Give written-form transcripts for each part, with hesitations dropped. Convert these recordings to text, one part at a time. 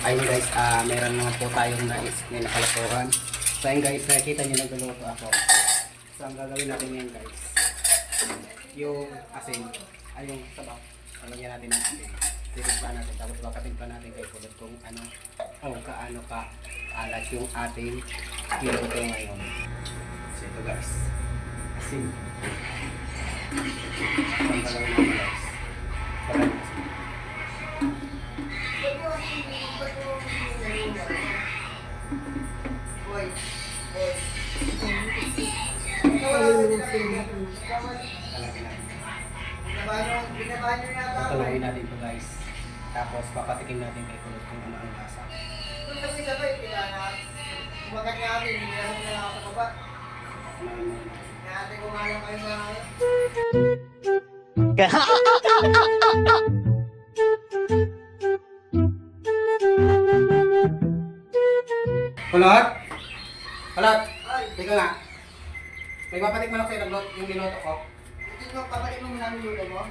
Ayun guys, meron naman po tayong nais na nakalutuhan. So ayun guys, nakikita nyo nagluluto ako. So ang gagawin natin ngayon guys, yung asin, ay yung sabaw. Palagyan natin ng asin. Titigpan natin, tapos bakatin pa natin kay kulot kung ano, o kaano ka alat yung ating niluto ngayon. So ito guys, asin. So ang gagawin natin guys, palagyan asin. Patulayin natin ito guys. Tapos papatikin natin kay kulot kung ano ang lasa. Kulot? Kulot? Teka nga. May papatik manok sa'yo yung niloto ko. Papalit mo namin yung mo?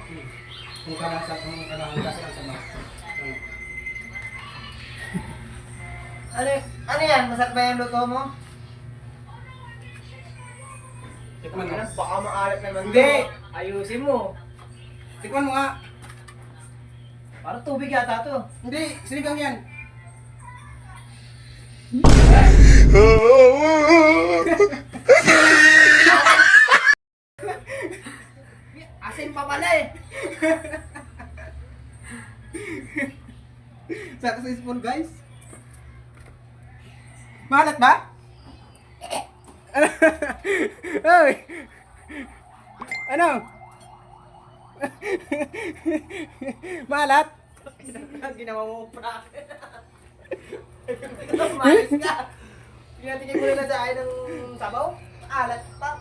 Kung kalasa, kung kalasa lang sa mga. Ano yan? Masarap ba yung luto mo? Tikman mo. Baka maalat naman. Hindi! Ayusin mo. Tikman mo nga. Parang tubig yata to. Hindi, sinigang yan. Asin pa pala eh. Sakto sa spoon guys. Mahalat ba? Ay! Ano? Mahalat? Ginawa mo prank. Malis ka. Pinatingin mo na sa akin ng sabaw. Alat pa.